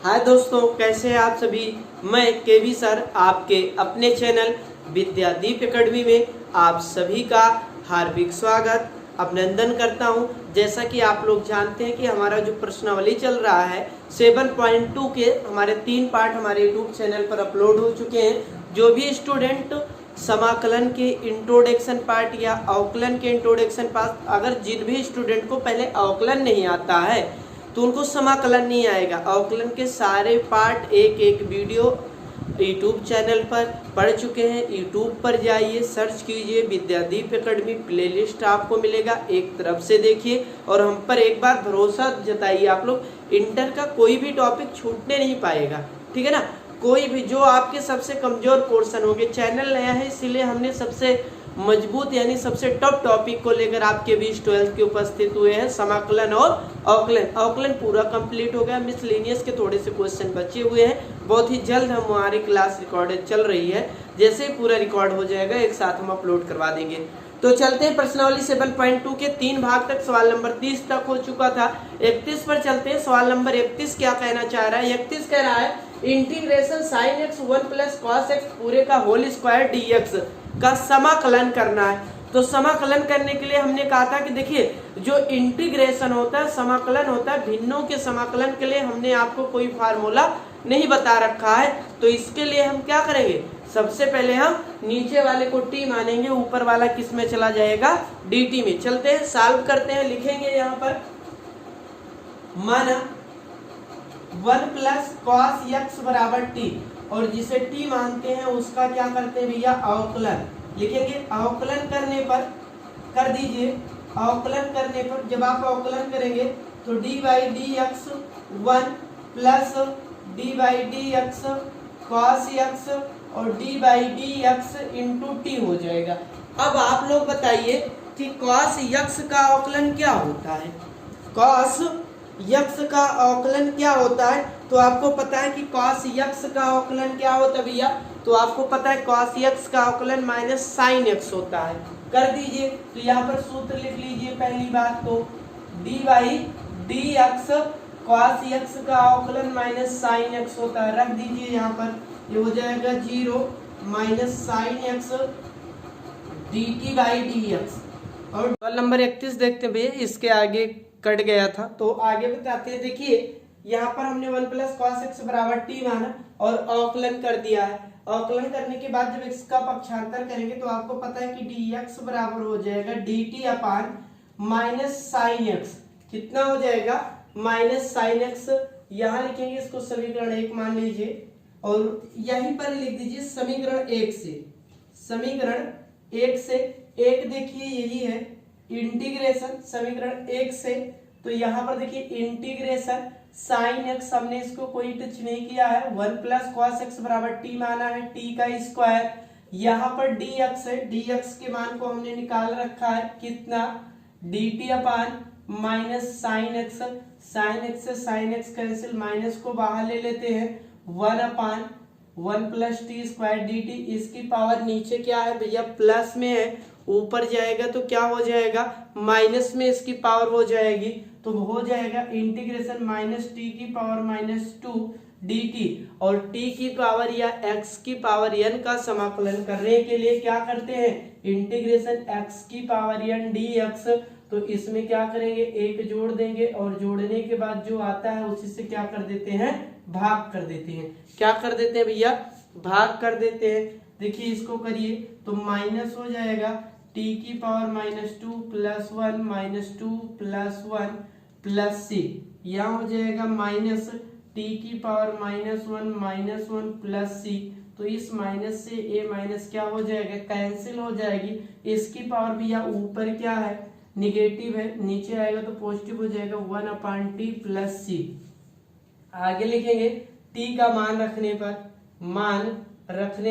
हाय दोस्तों, कैसे हैं आप सभी। मैं केवी सर आपके अपने चैनल विद्यादीप एकेडमी में आप सभी का हार्दिक स्वागत अभिनंदन करता हूं। जैसा कि आप लोग जानते हैं कि हमारा जो प्रश्नावली चल रहा है 7.2 के हमारे 3 पार्ट हमारे यूट्यूब चैनल पर अपलोड हो चुके हैं। जो भी स्टूडेंट समाकलन के इंट्रोडक्शन पार्ट या अवकलन के इंट्रोडक्शन पार्ट, अगर जिन भी स्टूडेंट को पहले अवकलन नहीं आता है तो उनको समाकलन नहीं आएगा। अवकलन के सारे पार्ट एक एक वीडियो यूट्यूब चैनल पर पढ़ चुके हैं। यूट्यूब पर जाइए, सर्च कीजिए विद्यादीप एकेडमी, प्लेलिस्ट आपको मिलेगा, एक तरफ से देखिए और हम पर एक बार भरोसा जताइए। आप लोग इंटर का कोई भी टॉपिक छूटने नहीं पाएगा, ठीक है ना। कोई भी जो आपके सबसे कमजोर पोर्शन होंगे, चैनल नया है इसीलिए हमने सबसे मजबूत यानी सबसे टॉप टॉपिक को लेकर आपके 20-12 के उपस्थित हुए हैं। समाकलन और अवकलन। अवकलन पूरा कंप्लीट हो गया, मिसलेनियस के थोड़े से क्वेश्चन बचे हुए हैं। बहुत ही जल्द हमारी क्लास रिकॉर्ड चल रही है, जैसे ही पूरा रिकॉर्ड हो जाएगा एक साथ हम अपलोड करवा देंगे। तो चलते हैं प्रश्नावली 7.2 के 3 भाग तक। सवाल नंबर 30 तक हो चुका था, 31 पर चलते हैं। सवाल नंबर 31 क्या कहना चाह रहा है। 31 कह रहा है integration sine x 1 plus cos x पूरे का होल स्क्वायर dx का समाकलन करना है। तो समाकलन करने के लिए हमने कहा था कि देखिए जो इंटीग्रेशन होता है, समाकलन होता है, भिन्नों के समाकलन के लिए हमने आपको कोई फार्मूला नहीं बता रखा है। तो इसके लिए हम क्या करेंगे, सबसे पहले हम नीचे वाले को t मानेंगे, ऊपर वाला किस में चला जाएगा, dt में। चलते हैं सॉल्व करते हैं। लिखेंगे यहाँ पर माना 1 प्लस कॉस एक्स बराबर टी, और जिसे t मानते हैं उसका क्या करते हैं भैया, अवकलन लिखेंगे। अवकलन करने पर कर दीजिए, अवकलन करने पर जब आप अवकलन करेंगे तो d by d x 1 plus d by d x cos x और d by d x into t हो जाएगा। अब आप लोग बताइए कि कॉस एक्स का अवकलन क्या होता है। कॉस एक्स का अवकलन क्या होता है, तो आपको पता है कि कॉस एक्स का अवकलन क्या होता है भैया। तो आपको पता है कॉस एक्स का अवकलन माइनस साइन एक्स होता है। कर दीजिए, तो यहाँ पर सूत्र लिख लीजिए। पहली बात तो d by d x cos x का अवकलन माइनस साइन एक्स होता है। रख दीजिए यहाँ पर, ये हो जाएगा 0 minus sine x D T by d x. और सवाल नंबर 31 देखते हैं भैया, इसके आगे कट गया था तो आगे बताते हैं। देखिए यहाँ पर हमने 1 प्लस कॉस एक्स बराबर टी माना और अवकलन कर दिया है। अवकलन करने के बाद जब इसका पक्षांतर करेंगे तो आपको पता है कि dx बराबर हो जाएगा dt upon minus sine x. कितना हो जाएगा, माइनस साइन एक्स। यहाँ लिखेंगे इसको समीकरण 1 मान लीजिए और यहीं पर लिख दीजिए समीकरण 1 से। समीकरण 1 से, एक देखिए यही है इंटीग्रेशन समीकरण 1 से। तो यहाँ पर देखिए इंटीग्रेशन साइन एक्स, हमने इसको कोई टच नहीं किया है। 1 प्लस कॉस एक्स बराबर टी माना है, टी का स्क्वायर। यहाँ पर dx है, dx के मान को हमने निकाल रखा है, कितना, dt upon minus sine x. Sine x से साइन एक्स कैंसिल, माइनस को बाहर ले लेते हैं, 1 अपान 1 प्लस टी स्क्वायर dt। इसकी पावर नीचे क्या है भैया, प्लस में है, ऊपर जाएगा तो क्या हो जाएगा, माइनस में इसकी पावर हो जाएगी। तो हो जाएगा इंटीग्रेशन माइनस टी की पावर माइनस 2 dt। और t की पावर या x की पावर n का समाकलन करने के लिए क्या करते हैं, इंटीग्रेशन x की पावर n dx। तो इसमें क्या करेंगे, एक जोड़ देंगे और जोड़ने के बाद जो आता है उसी से क्या कर देते हैं, भाग कर देते हैं। क्या कर देते हैं भैया, भाग कर देते हैं। देखिए इसको करिए तो माइनस हो जाएगा t की power minus 2 plus 1 minus 2 plus 1 plus c. यहाँ हो जाएगा माइनस t की पावर माइनस 1 प्लस सी। तो इस माइनस से a माइनस क्या हो जाएगा, कैंसिल हो जाएगी। इसकी पावर भी यहाँ ऊपर क्या है, निगेटिव है, नीचे आएगा तो पॉजिटिव हो जाएगा 1 अपान टी प्लस सी। आगे लिखेंगे t का मान रखने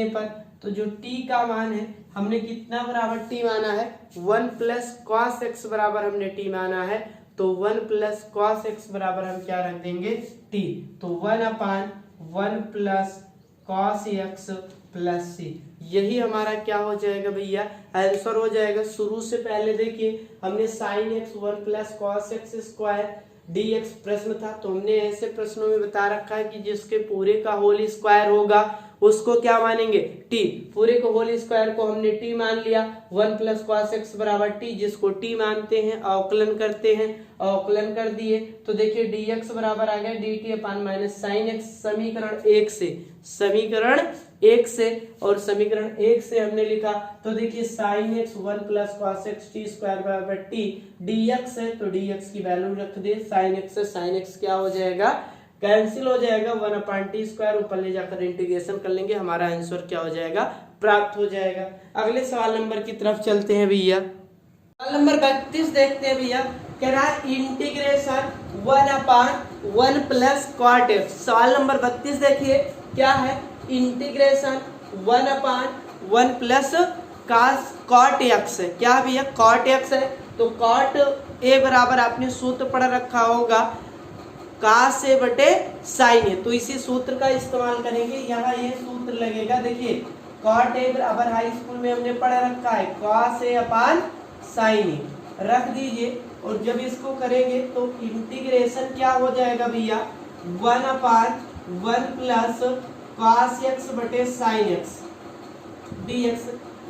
पर तो जो t का मान है हमने कितना बराबर t माना है, 1 प्लस कॉस एक्स बराबर हमने t माना है। तो 1 प्लस कॉस एक्स बराबर हम क्या रख देंगे, t। तो 1 अपान 1 plus cos x plus c. यही हमारा क्या हो जाएगा भैया, आंसर हो जाएगा। शुरू से पहले देखिए हमने sine x 1 plus cos x square dx प्रश्न था, तो हमने ऐसे प्रश्नों में बता रखा है कि जिसके पूरे का होल स्क्वायर होगा उसको क्या मानेंगे, t। पूरे को होल स्क्वायर को हमने t मान लिया, 1 + cos x बराबर t, जिसको t मानते हैं अवकलन करते हैं, अवकलन कर दिए तो देखिए dx बराबर आ गया dt/-sin x। समीकरण 1 से, समीकरण 1 से, और समीकरण 1 से हमने लिखा तो देखिए sin x 1 + cos x t² बराबर t, dx है तो dx की वैल्यू रख दे, sin x से sin x क्या हो जाएगा, कैंसिल हो जाएगा, 1/t², ऊपर ले जाकर इंटीग्रेशन कर लेंगे, हमारा आंसर क्या हो जाएगा, प्राप्त हो जाएगा। अगले सवाल नंबर की तरफ चलते हैं भैया। सवाल नंबर 32 देखते हैं भैया, कह रहा है इंटीग्रेशन 1/1 + cot x। सवाल नंबर 32 देखिए क्या है, इंटीग्रेशन 1/1 + cot x है। क्या भैया, cot x है, तो cot a बराबर आपने सूत्र पढ़ रखा होगा cos a बटे sin है, तो इसी सूत्र का इस्तेमाल करेंगे। यहाँ ये सूत्र लगेगा, देखिए cot a बराबर हाई स्कूल में हमने पढ़ रखा है cos a/sin a, रख दीजिए, और जब इसको करेंगे तो इंटीग्रेशन क्या हो जाएगा भैया, 1/1 + cos x बटे sin x dx।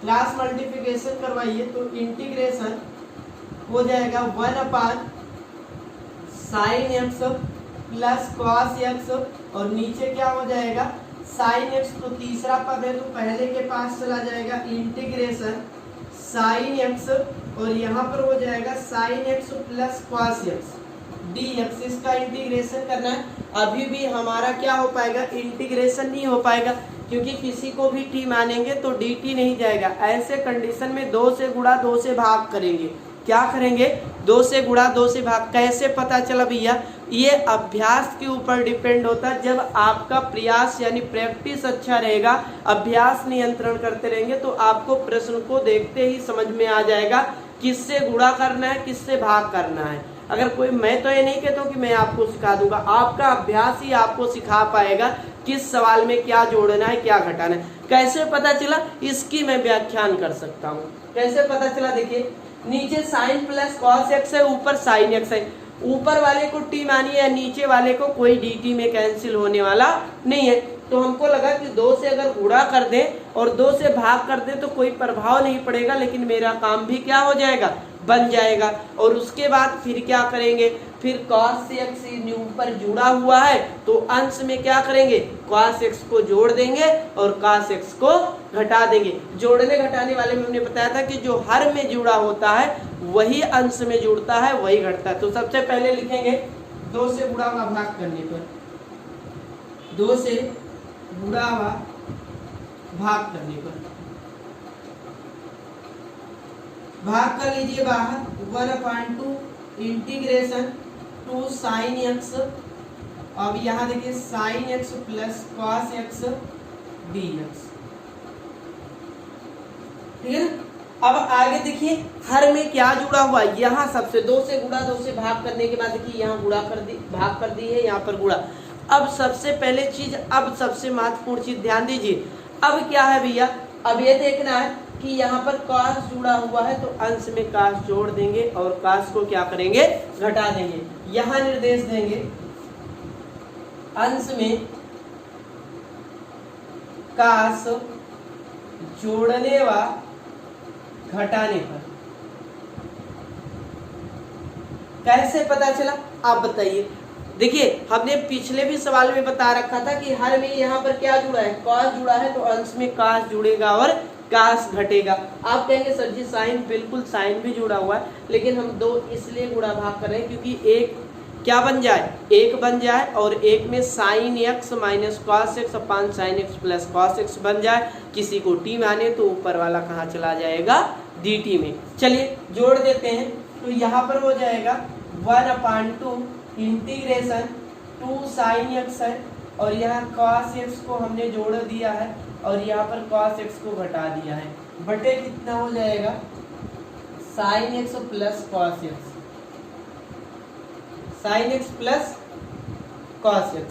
Class multiplication करवाइए तो इंटीग्रेशन हो जाएगा 1/sin x + cos x, और नीचे क्या हो जाएगा sin x, तो तीसरा पद है तो पहले के पास चला जाएगा इंटीग्रेशन sin x, और यहाँ पर हो जाएगा sin x + cos x dx। इसका इंटीग्रेशन करना है, अभी भी हमारा क्या हो पाएगा, इंटीग्रेशन नहीं हो पाएगा, क्योंकि किसी को भी t मानेंगे तो dt नहीं जाएगा। ऐसे कंडीशन में 2 से गुणा 2 से भाग करेंगे। क्या करेंगे, 2 से गुणा 2 से भाग। कैसे पता चला भैया, ये अभ्यास के ऊपर डिपेंड होता है। जब आपका प्रयास यानी प्रैक्टिस अच्छा रहेगा, अभ्यास नियंत्रण करते रहेंगे, तो आपको प्रश्न को देखते ही समझ में आ जाएगा किससे गुणा करना है, किससे भाग करना है। अगर कोई, मैं तो ये नहीं कहता हूँ कि मैं आपको सिखा दूंगा, आपका अभ्यास ही आपको सिखा पाएगा किस सवाल में क्या जोड़ना है, क्या घटाना है। कैसे पता चला, इसकी मैं व्याख्यान कर सकता हूँ। कैसे पता चला, देखिए नीचे sin + cos x है, ऊपर sin x है, ऊपर वाले को t मानिए या नीचे वाले को, कोई dt में कैंसिल होने वाला नहीं है। तो हमको लगा कि 2 से अगर गुणा कर दें और 2 से भाग कर दें तो कोई प्रभाव नहीं पड़ेगा, लेकिन मेरा काम भी क्या हो जाएगा, बन जाएगा। और उसके बाद फिर क्या करेंगे, फिर cos x ऊपर जुड़ा हुआ है तो अंश में क्या करेंगे, cos x को जोड़ देंगे और cos x को घटा देंगे। जोड़ने घटाने वाले में हमने बताया था कि जो हर में जुड़ा होता है वही अंश में जुड़ता है, वही घटता है। तो सबसे पहले लिखेंगे 2 से गुणा हुआ भाग करने पर, 2 से गुणा हुआ भाग करने पर, भाग कर लीजिए बाहर, 1/2 इंटीग्रेशन 2 sin x। अब यहाँ देखिए sin x + cos x dx, ठीक है। अब आगे देखिए हर में क्या जुड़ा हुआ है, यहाँ सबसे 2 से गुणा 2 से भाग करने के बाद देखिए यहाँ गुणा कर दी, भाग कर दी है, यहाँ पर गुणा। अब सबसे पहले चीज, अब सबसे महत्वपूर्ण चीज ध्यान दीजिए, अब क्या है भैया, अब ये देखना है कि यहाँ पर cos जुड़ा हुआ है तो अंश में cos जोड़ देंगे और cos को क्या करेंगे, घटा देंगे। यहाँ निर्देश देंगे अंश में cos जोड़ने व घटाने पर। कैसे पता चला, आप बताइए। देखिए हमने पिछले भी सवाल में बता रखा था कि हर में यहाँ पर क्या जुड़ा है, cos जुड़ा है तो अंश में cos जुड़ेगा और cos घटेगा। आप कहेंगे सर जी साइन, बिल्कुल साइन भी जुड़ा हुआ है, लेकिन हम 2 इसलिए गुणा भाग कर रहे हैं क्योंकि एक क्या बन जाए, 1 बन जाए, और एक में sin x - cos x अपान sin x + cos x बन जाए। किसी को t माने तो ऊपर वाला कहाँ चला जाएगा, dt में। चलिए जोड़ देते हैं, तो यहाँ पर हो जाएगा 1/2 इंटीग्रेशन 2 sin x है, और यहाँ cos x को हमने जोड़ दिया है और यहाँ पर cos x को घटा दिया है, बटे कितना हो जाएगा, sin x + cos x, sin x + cos x,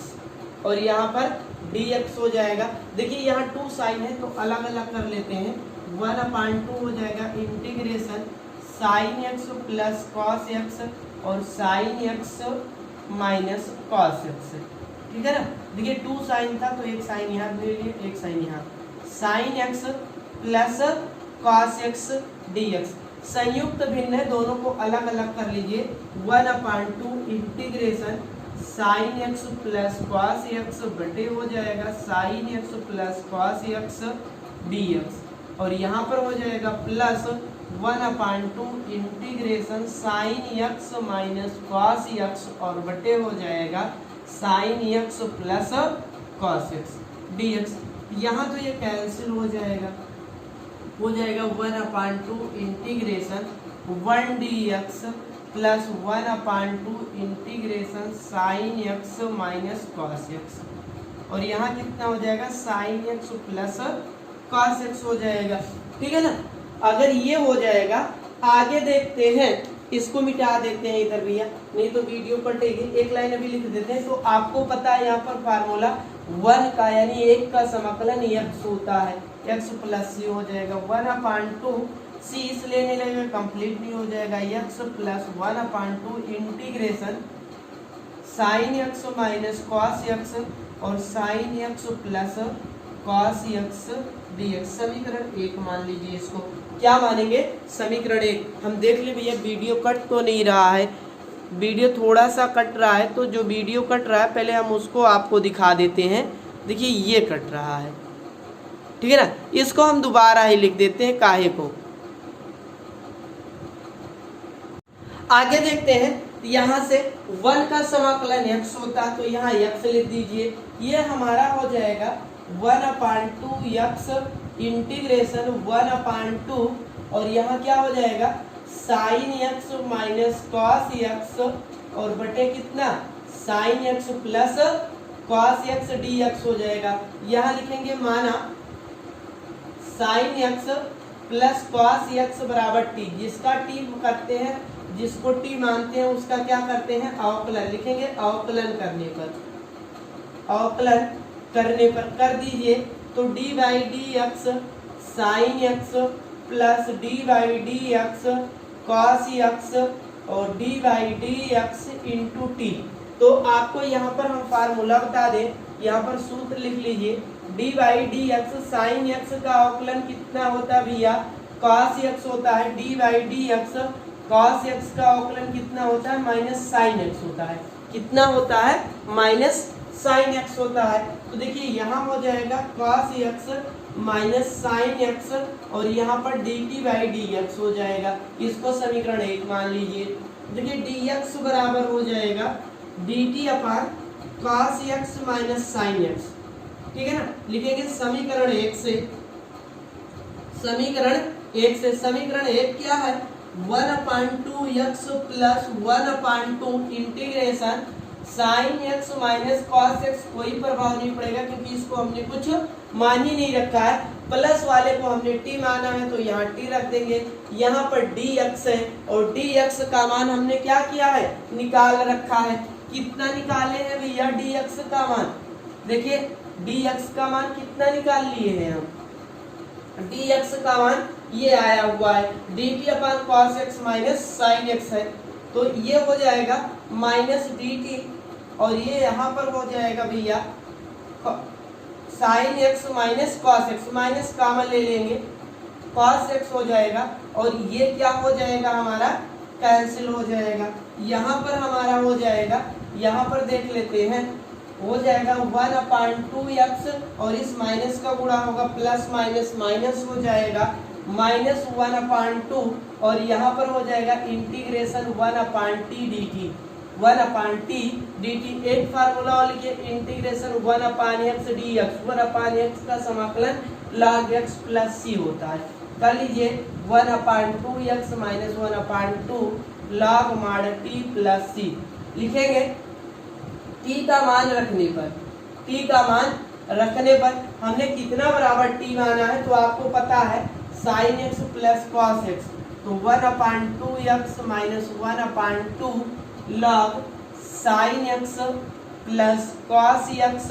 और यहाँ पर dx हो जाएगा। देखिए यहाँ 2 sin है तो अलग अलग कर लेते हैं, 1/2 हो जाएगा integration sin x + cos x और sine x minus cos x. ठीक है ना, देखिए 2 साइन था तो एक साइन यहाँ ले लिए, एक साइन यहाँ, sign x plus cos x D x. संयुक्त भिन्न है, दोनों को अलग अलग कर लीजिए। 1/2 integration sine x plus cos x बटे हो जाएगा sign x plus cos x D x, और यहाँ पर हो जाएगा plus 1/2 integration sine x minus cos x और बटे हो जाएगा sign x plus cos x D x. यहाँ तो ये कैंसिल हो जाएगा 1/2 integration 1 D x plus 1/2 integration sine x minus cos x, और यहाँ कितना हो जाएगा sign x plus cos x हो जाएगा। ठीक है ना, अगर ये हो जाएगा आगे देखते हैं, इसको मिटा देते हैं इधर भैया, नहीं तो वीडियो कटेगी। एक लाइन अभी लिख देते हैं। तो आपको पता है यहाँ पर फार्मूला 1 का यानी 1 का समाकलन x होता है, x प्लस सी हो जाएगा 1/2 सी इसलिए नहीं लगेगा, कंप्लीट नहीं हो जाएगा, x plus 1/2 integration sine x minus cos x और sine x plus cos x dx। समीकरण 1 मान लीजिए इसको। क्या मानेंगे? समीकरण 1। हम देख ले भैया वीडियो कट तो नहीं रहा है, वीडियो थोड़ा सा कट रहा है, तो जो वीडियो कट रहा है पहले हम उसको आपको दिखा देते हैं। देखिए ये कट रहा है, ठीक है ना, इसको हम दोबारा ही लिख देते हैं काहे को। आगे देखते हैं, यहाँ से 1 का समाकलन x होता है तो यहाँ x लिख दीजिए। ये हमारा हो जाएगा 1/2 x इंटीग्रेशन 1/2, और यहाँ क्या हो जाएगा sign x minus cos x और बटे कितना sign x plus cos x D x हो जाएगा। यहाँ लिखेंगे माना sign x plus cos x बराबर टी, जिसका टी करते हैं, जिसको टी मानते हैं उसका क्या करते हैं अवकलन लिखेंगे। अवकलन करने पर, अवकलन करने पर कर दीजिए तो d by d x sine x plus d by d x cos x और d by d x into t. तो आपको यहाँ पर हम फार्मूला बता दें, यहाँ पर सूत्र लिख लीजिए। D by d x sine x का अवकलन कितना होता है भैया कॉस एक्स होता है, D by d x cos x का अवकलन कितना होता है माइनस साइन एक्स होता है। कितना होता है माइनस साइन एक्स होता है। तो देखिए यहाँ हो जाएगा cos x minus sine x और यहाँ पर D T by d x हो जाएगा। इसको समीकरण 1 मान लीजिए। देखिए डी एक्स बराबर हो जाएगा डी टी अपान cos x minus sine x, ठीक है ना। लिखेंगे समीकरण 1 से, समीकरण 1 से। समीकरण 1 क्या है 1/2 x plus 1/2 integration sine x minus cos x. कोई प्रभाव नहीं पड़ेगा क्योंकि इसको हमने कुछ मान ही नहीं रखा है। प्लस वाले को हमने टी माना है तो यहाँ टी रख देंगे। यहाँ पर डी एक्स है और डी एक्स का मान हमने क्या किया है निकाल रखा है। कितना निकाले हैं भैया डी एक्स का मान? देखिए डी एक्स का मान कितना निकाल लिए हैं हम। डी एक्स का मान ये आया हुआ है डी टी अपान cos x minus sine x है, तो ये हो जाएगा माइनस डी टी और ये यहाँ पर हो जाएगा भैया sign x minus cos x, minus common ले लेंगे कॉस एक्स हो जाएगा और ये क्या हो जाएगा हमारा कैंसिल हो जाएगा। यहाँ पर हमारा हो जाएगा, यहाँ पर देख लेते हैं, हो जाएगा 1/2 x और इस माइनस का गुणा होगा प्लस माइनस माइनस हो जाएगा माइनस 1/2 और यहाँ पर हो जाएगा integration 1/t dt 1/t dt। एक फार्मूला और लिखिए इंटीग्रेशन 1/x dx 1/x का समाकलन log x प्लस c होता है। कर लीजिए 1/2x minus 1/2 log mod t plus c। लिखेंगे t का मान रखने पर, t का मान रखने पर हमने कितना बराबर t माना है तो आपको पता है sine x plus cos x, तो 1/2x minus 1/2 log sine x plus cos x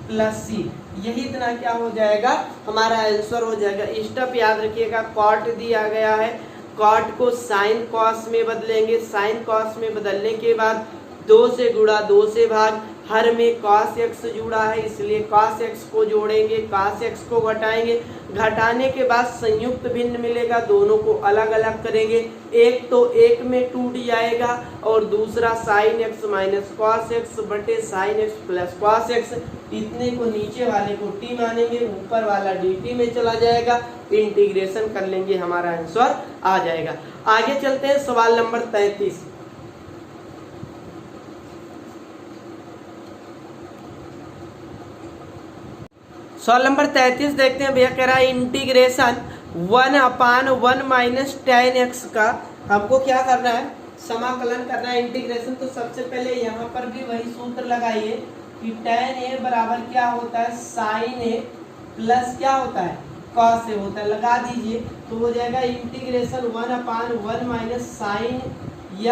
plus c. यही इतना क्या हो जाएगा हमारा आंसर हो जाएगा। स्टेप याद रखिएगा, कॉट दिया गया है कॉट को साइन कॉस में बदलेंगे, साइन कॉस में बदलने के बाद 2 से गुणा 2 से भाग, हर में cos x जुड़ा है इसलिए cos x को जोड़ेंगे, cos x को घटाएंगे, घटाने के बाद संयुक्त भिन्न मिलेगा, दोनों को अलग अलग करेंगे, एक तो एक में टूट जाएगा और दूसरा sin x minus cos x बटे sin x plus cos x, इतने को नीचे वाले को t मानेंगे, ऊपर वाला dt में चला जाएगा, इंटीग्रेशन कर लेंगे, हमारा आंसर आ जाएगा। आगे चलते हैं सवाल नंबर 33। सवाल नंबर 33 देखते हैं भैया, कह रहा है इंटीग्रेशन 1/1 माइनस tan x का हमको क्या करना है, समाकलन करना है इंटीग्रेशन। तो सबसे पहले यहाँ पर भी वही सूत्र लगाइए कि tan a बराबर क्या होता है, sin a प्लस क्या होता है, cos a होता है, लगा दीजिए तो हो जाएगा इंटीग्रेशन 1/1 माइनस sin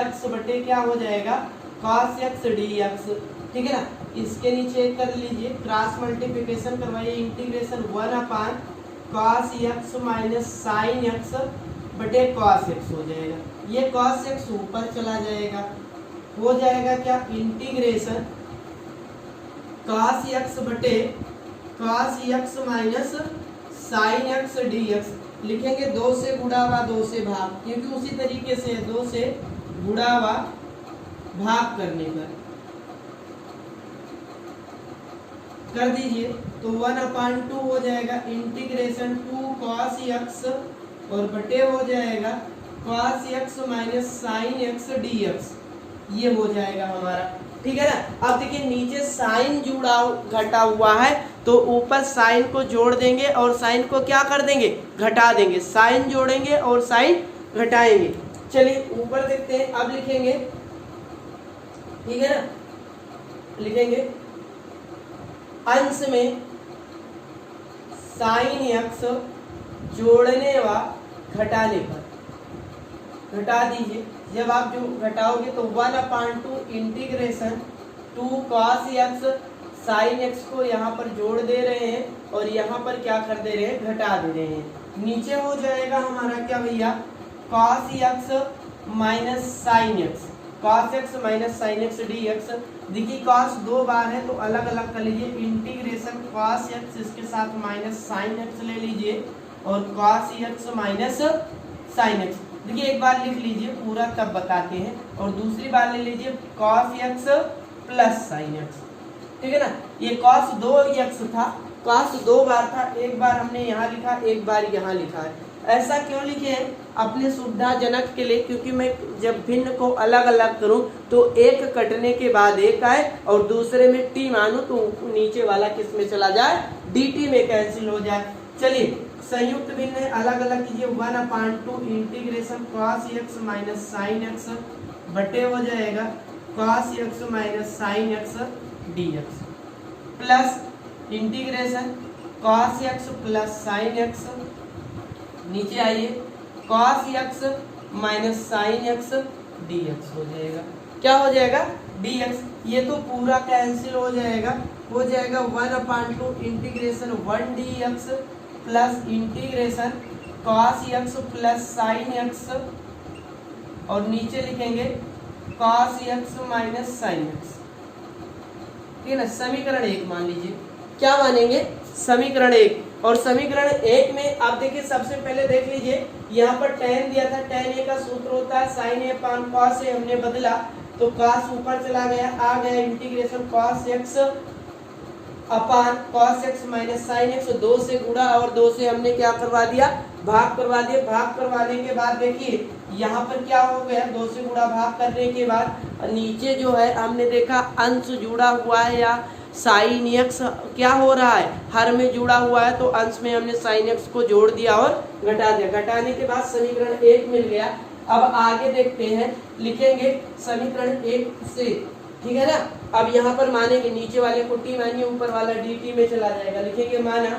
x बटे क्या हो जाएगा, cos x dx, ठीक है ना। इसके नीचे कर लीजिए, क्रॉस मल्टीप्लिकेशन करवाइए, integration 1/cos x minus sine x बटे cos x हो जाएगा, ये cos x ऊपर चला जाएगा, हो जाएगा क्या, इंटीग्रेशन cos x बटे cos x minus sine x dx, लिखेंगे 2 से गुणा व 2 से भाग, क्योंकि उसी तरीके से 2 से गुणा व भाग करने पर कर दीजिए तो 1/2 हो जाएगा, इंटीग्रेशन 2 cos x और बटे हो जाएगा cos x minus sine x dx, ये हो जाएगा हमारा, ठीक है ना। अब देखिए नीचे साइन जुड़ा घटा हुआ है तो ऊपर साइन को जोड़ देंगे और साइन को क्या कर देंगे, घटा देंगे, साइन जोड़ेंगे और साइन घटाएंगे। चलिए ऊपर देखते हैं, अब लिखेंगे, ठीक है ना, लिखेंगे अंश में साइन x जोड़ने व घटाने पर घटा दीजिए, जब आप जो घटाओगे तो 1/2 integration 2 cos x sine x को यहाँ पर जोड़ दे रहे हैं और यहाँ पर क्या कर दे रहे हैं, घटा दे रहे हैं। नीचे हो जाएगा हमारा क्या भैया, cos x minus sine x, cos x minus sine x dx। देखिए cos 2 बार है तो अलग अलग कर लीजिए, इंटीग्रेशन cos x इसके साथ माइनस साइन x ले लीजिए और cos x minus sine x। देखिए एक बार लिख लीजिए पूरा तब बताते हैं, और दूसरी बार ले लीजिए cos x plus sine x, ठीक है ना। ये cos 2x था, cos 2 बार था, एक बार हमने यहाँ लिखा, एक बार यहाँ लिखा है। ऐसा क्यों लिखे हैं, अपने सुविधाजनक के लिए, क्योंकि मैं जब भिन्न को अलग अलग करूं तो एक कटने के बाद एक आए और दूसरे में t मानूं तो नीचे वाला किस में चला जाए, dt में कैंसिल हो जाए। चलिए संयुक्त भिन्न है, अलग अलग कीजिए, 1/2 integration cos x minus sine x बटे हो जाएगा cos x minus sine x dx plus integration cos x plus sine x, नीचे आइए cos x minus sine x dx हो जाएगा, क्या हो जाएगा, dx, ये तो पूरा कैंसिल हो जाएगा 1/2 integration 1 dx plus integration cos x plus sine x और नीचे लिखेंगे cos x minus sine x, ठीक है ना। समीकरण 1 मान लीजिए, क्या मानेंगे, समीकरण 1, और समीकरण 1 में आप देखिए सबसे पहले देख लीजिए, यहाँ पर tan दिया था, tan a का सूत्र होता है sin a upon cos a, हमने बदला तो cos ऊपर चला गया, आ गया integration cos x upon cos x minus sine x, 2 से गुणा और 2 से हमने क्या करवा दिया, भाग करवा दिया। भाग करवाने के बाद देखिए यहाँ पर क्या हो गया, 2 से गुणा भाग करने के बाद नीचे जो है हमने देखा अंश जुड़ा हुआ है या साइन x क्या हो रहा है, हर में जुड़ा हुआ है, तो अंश में हमने साइन x को जोड़ दिया और घटा दिया, घटाने के बाद समीकरण 1 मिल गया। अब आगे देखते हैं, लिखेंगे समीकरण 1 से, ठीक है ना। अब यहाँ पर मानेंगे, नीचे वाले को t मानिए, ऊपर वाला dt में चला जाएगा, लिखेंगे माना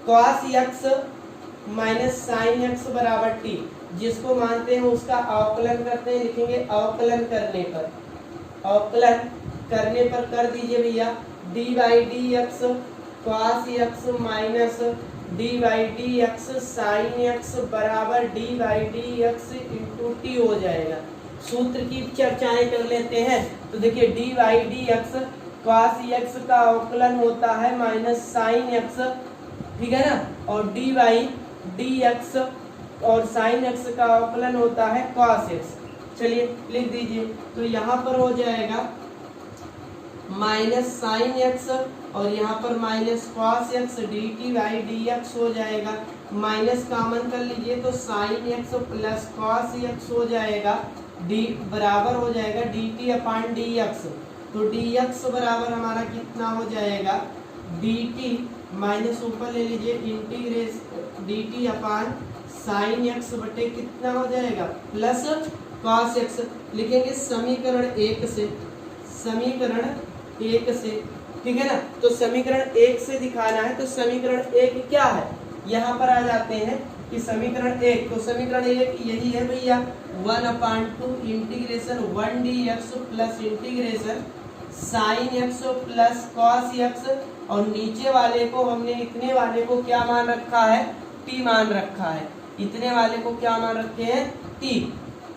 cos x minus sine x बराबर t, जिसको मानते हैं उसका अवकलन करते हैं, लिखेंगे अवकलन करने पर, अवकलन करने पर कर दीजिए भैया d/dx cos x minus d by d x sine x बराबर d by d x into t हो जाएगा। सूत्र की चर्चाएं कर लेते हैं। तो देखिए D by d x cos x का अवकलन होता है माइनस साइन एक्स, ठीक है ना, और डी बाई डी एक्स और साइन एक्स का अवकलन होता है कॉस एक्स। चलिए लिख दीजिए। तो यहाँ पर हो जाएगा माइनस साइन एक्स और यहाँ पर minus cos x D T by d x हो जाएगा। माइनस कॉमन कर लीजिए तो sign x plus cos x हो जाएगा, डी बराबर हो जाएगा डी टी अपान डी एक्स। तो डी एक्स बराबर हमारा कितना हो जाएगा, डी टी माइनस ऊपर ले लीजिए integrates d t upon sine x बटे कितना हो जाएगा प्लस कॉस एक्स। लिखेंगे समीकरण एक से, समीकरण एक से, ठीक है ना। तो समीकरण एक से दिखाना है, तो समीकरण एक क्या है, यहाँ पर आ जाते हैं कि समीकरण एक, तो समीकरण एक यही है भैया 1/2 integration 1 dx plus integration sine x plus cos x, और नीचे वाले को हमने इतने वाले को क्या मान रखा है, टी मान रखा है। इतने वाले को क्या मान रखे हैं, टी,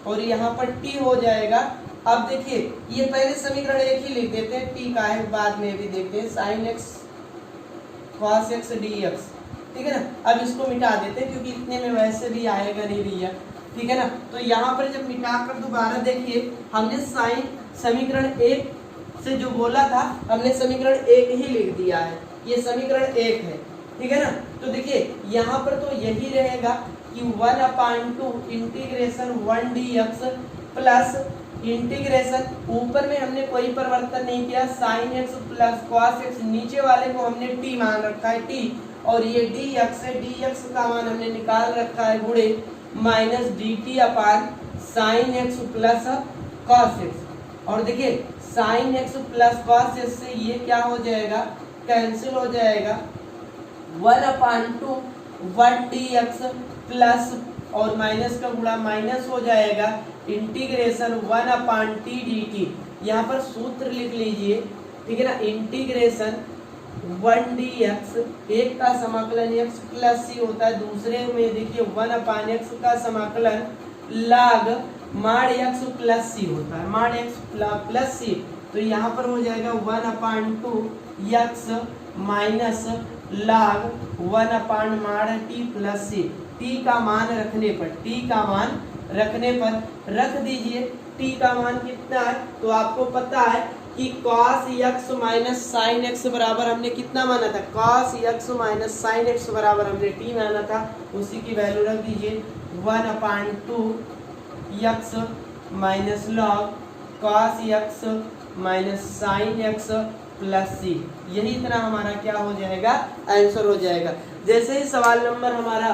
और यहाँ पर टी हो जाएगा। अब देखिए ये पहले समीकरण एक ही लिख देते हैं, टी का है बाद में भी देखते हैं, sine x cos x D x, ठीक है ना। अब इसको मिटा देते हैं क्योंकि इतने में वैसे भी आएगा नहीं भैया, ठीक है ना। तो यहाँ पर जब मिटा कर दोबारा देखिए, हमने साइन समीकरण एक से जो बोला था हमने समीकरण एक ही लिख दिया है, ये समीकरण एक है, ठीक है ना। तो देखिए यहाँ पर तो यही रहेगा कि 1/2 इंटीग्रेशन 1 dx प्लस इंटीग्रेशन, ऊपर में हमने कोई परिवर्तन नहीं किया, sign x plus cos x, नीचे वाले को हमने टी मान रखा है टी, और ये डी एक्स है, डी एक्स का मान हमने निकाल रखा है गुणे minus D t upon sine x plus cos x. और देखिए sign x plus cos x से ये क्या हो जाएगा, कैंसिल हो जाएगा, 1/2 1 dx प्लस और माइनस का गुणा माइनस हो जाएगा इंटीग्रेशन 1/t dt। यहाँ पर सूत्र लिख लीजिए, ठीक है ना, इंटीग्रेशन 1 dx, एक का समाकलन x प्लस सी होता है, दूसरे में देखिए 1/x का समाकलन log माड x प्लस सी होता है, माड x प्लस सी। तो यहाँ पर हो जाएगा 1/2 x minus log 1/t plus c. T का मान रखने पर, टी का मान रखने पर रख दीजिए, टी का मान कितना है, तो आपको पता है कि cos x minus sine x बराबर हमने कितना माना था, cos x minus sine x बराबर हमने टी माना था, उसी की वैल्यू रख दीजिए 1/2 x minus log cos x minus sine x plus c. यही तरह हमारा क्या हो जाएगा, आंसर हो जाएगा। जैसे ही सवाल नंबर हमारा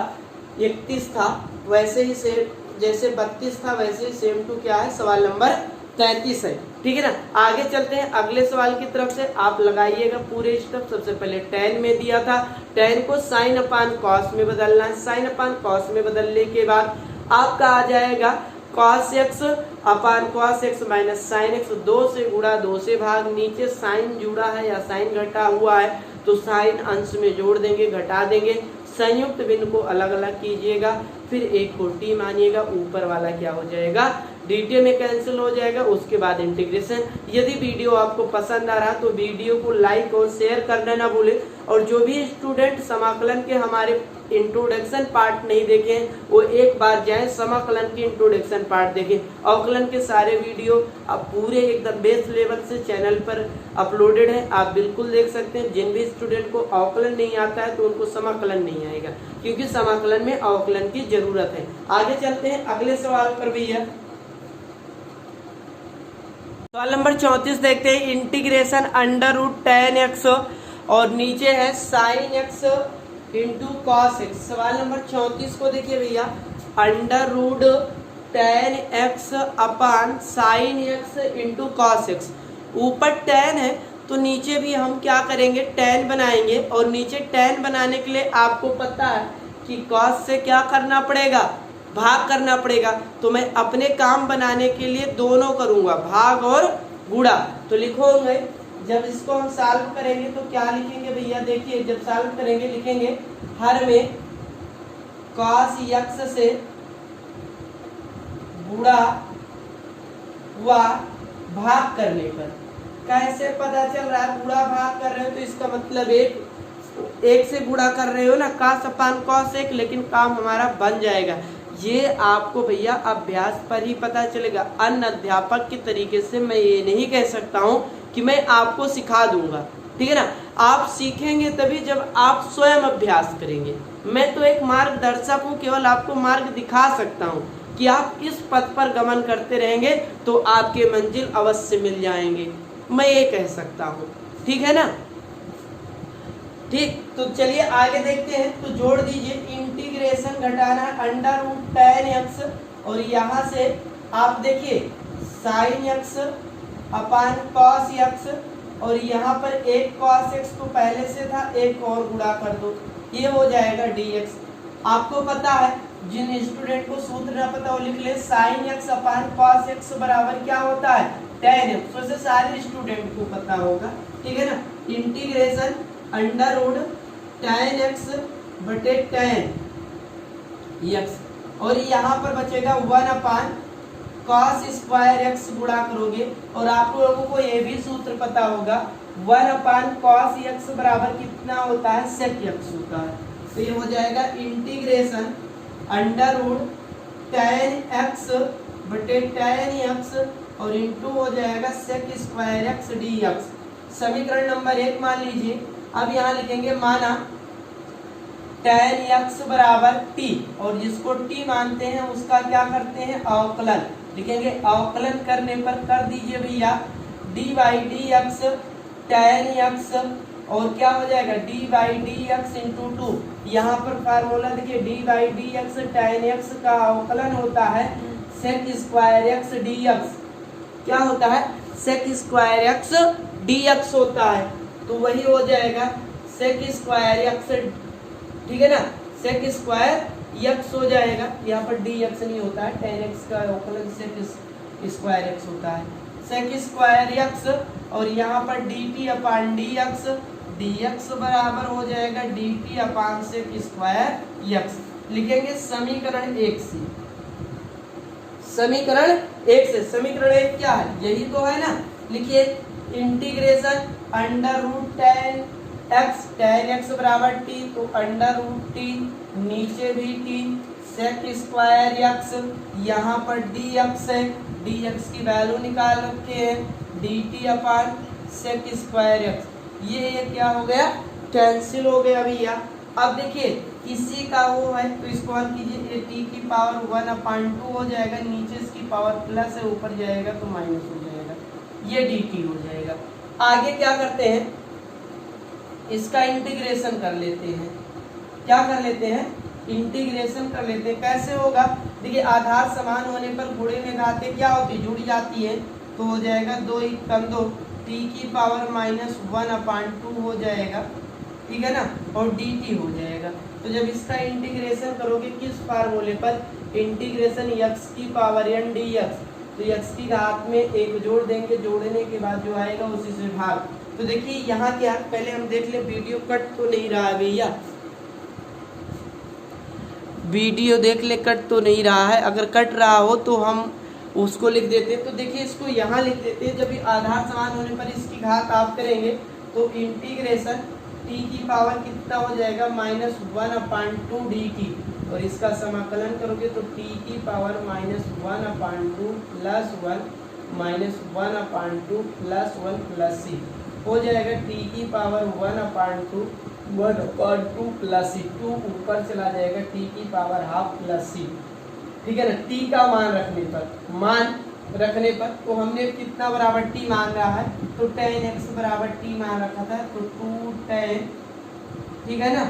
31 था वैसे ही सेम, जैसे 32 था वैसे ही सेम टू क्या है, सवाल नंबर 33 है, ठीक है ना। आगे चलते हैं अगले सवाल की तरफ से, आप लगाइएगा पूरे स्टेप। सबसे पहले tan में दिया था, tan को साइन अपान कॉस में बदलना है, साइन अपान कॉस में बदलने के बाद आपका आ जाएगा cos x upon cos x minus sine x, 2 से गुणा 2 से भाग, नीचे साइन जुड़ा है या साइन घटा हुआ है तो साइन अंश में जोड़ देंगे, घटा देंगे, संयुक्त बिंदु को अलग अलग कीजिएगा, फिर एक को टी मानिएगा, ऊपर वाला क्या हो जाएगा, dt में कैंसिल हो जाएगा, उसके बाद इंटीग्रेशन। यदि वीडियो आपको पसंद आ रहा तो वीडियो को लाइक और शेयर करना ना भूले, और जो भी स्टूडेंट समाकलन के हमारे इंट्रोडक्शन पार्ट नहीं देखे वो एक बार जाएं समाकलन की इंट्रोडक्शन पार्ट देखें। अवकलन के सारे वीडियो अब पूरे एकदम बेस लेवल से चैनल पर अपलोडेड है, आप बिल्कुल देख सकते हैं। जिन भी स्टूडेंट को अवकलन नहीं आता है तो उनको समाकलन नहीं आएगा, क्योंकि समाकलन में अवकलन की जरूरत है। आगे चलते हैं अगले सवाल पर भैया। सवाल नंबर 34 देखते हैं, integration under root tan x और नीचे है sine x into cos x. सवाल नंबर 34 को देखिए भैया, under root tan x upon sine x into cos x. ऊपर tan है तो नीचे भी हम क्या करेंगे, tan बनाएंगे, और नीचे tan बनाने के लिए आपको पता है कि cos से क्या करना पड़ेगा, भाग करना पड़ेगा। तो मैं अपने काम बनाने के लिए दोनों करूंगा, भाग और गुणा। तो लिखोगे जब इसको हम सॉल्व करेंगे तो क्या लिखेंगे भैया, देखिए जब सॉल्व करेंगे लिखेंगे हर में cos x से गुणा हुआ भाग करने पर। कैसे पता चल रहा है, गुणा भाग कर रहे हो तो इसका मतलब एक से गुणा कर रहे हो ना, cos अपान cos एक, लेकिन काम हमारा बन जाएगा। ये आपको भैया अभ्यास पर ही पता चलेगा। अन्य अध्यापक के तरीके से मैं ये नहीं कह सकता हूँ कि मैं आपको सिखा दूंगा, ठीक है ना। आप सीखेंगे तभी जब आप स्वयं अभ्यास करेंगे। मैं तो एक मार्गदर्शक हूँ, केवल आपको मार्ग दिखा सकता हूँ कि आप इस पथ पर गमन करते रहेंगे तो आपके मंजिल अवश्य मिल जाएंगे, मैं ये कह सकता हूँ, ठीक है ना। ठीक, तो चलिए आगे देखते हैं। तो जोड़ दीजिए, इंटीग्रेशन घटाना अंडर रूट tan x और यहाँ से आप देखिए sin x upon cos x और यहाँ पर एक cos x तो पहले से था, एक और गुणा कर दो, ये हो जाएगा dx। आपको पता है, जिन स्टूडेंट को सूत्र ना पता वो लिख ले, sin x upon cos x बराबर क्या होता है, tan x। तो इसे सारे स्टूडेंट को पता होगा, ठीक है ना। Integration under root tan x बटे tan x और यहाँ पर बचेगा 1 अपान cos स्क्वायर x गुणा करोगे। और आप लोगों को ये भी सूत्र पता होगा, 1 अपान cos x बराबर कितना होता है, sec x होता है। तो ये हो जाएगा integration under root tan x बटे tan x और इंटू हो जाएगा sec स्क्वायर x dx। समीकरण नंबर 1 मान लीजिए। अब यहाँ लिखेंगे माना tan x बराबर t और जिसको t मानते हैं उसका क्या करते हैं, अवकलन लिखेंगे। अवकलन करने पर कर दीजिए भैया d by d x tan x और क्या हो जाएगा d by d x into 2। यहाँ पर फार्मूला देखिए, d by d x tan x का अवकलन होता है sec स्क्वायर x dx। क्या होता है, sec स्क्वायर x dx होता है। तो वही हो जाएगा sec स्क्वायर x, ठीक है ना, sec स्क्वायर x हो जाएगा। यहाँ पर dx नहीं होता है, tan x का अवकलन sec स्क्वायर x होता है, sec स्क्वायर x और यहाँ पर dt अपान dx, dx बराबर हो जाएगा dt अपान sec स्क्वायर x। लिखेंगे समीकरण 1 से, समीकरण 1 से। समीकरण 1 क्या है, यही तो है ना। लिखिए integration under root tan x बराबर t, तो अंडर रूट t नीचे भी t sec स्क्वायर x, यहाँ पर dx है, dx की वैल्यू निकाल रखे हैं dt अपान sec स्क्वायर x। ये क्या हो गया, कैंसिल हो गया भैया। अब देखिए इसी का वो है तो इसको हल कीजिए, t की पावर 1 अपान 2 हो जाएगा, नीचे इसकी पावर प्लस है, ऊपर जाएगा तो माइनस हो जाएगा, ये dt हो जाएगा। आगे क्या करते हैं, इसका इंटीग्रेशन कर लेते हैं। क्या कर लेते हैं, इंटीग्रेशन कर लेते हैं। कैसे होगा, देखिए आधार समान होने पर गुणे में घातें क्या होती, जुड़ जाती है। तो हो जाएगा 2 × 2 t की पावर -1 अपान 2 हो जाएगा, ठीक है ना, और dt हो जाएगा। तो जब इसका इंटीग्रेशन करोगे किस फार्मूले पर, इंटीग्रेशन x की पावर n dx, तो x की घात में एक जोड़ देंगे, जोड़ने के बाद जो आएगा उसी से भाग। तो देखिए यहाँ क्या, पहले हम देख ले वीडियो कट तो नहीं रहा है भैया, वीडियो देख ले कट तो नहीं रहा है। अगर कट रहा हो तो हम उसको लिख देते हैं। तो देखिए इसको यहाँ लिख देते हैं, जब आधार समान होने पर इसकी घात आप करेंगे तो इंटीग्रेशन t की पावर कितना हो जाएगा, -1 अपान 2 dt और इसका समाकलन करोगे तो t की पावर -1 अपान 2 प्लस 1 -1 अपान 2 प्लस 1 प्लस c हो जाएगा। t की पावर 1 अपान 2 1 अपान 2 प्लस c, 2 ऊपर चला जाएगा, t की पावर हाफ प्लस c, ठीक है ना। t का मान रखने पर तो हमने कितना बराबर t मान रहा है, तो tan x बराबर t मान रखा था, तो 2 tan, ठीक है ना,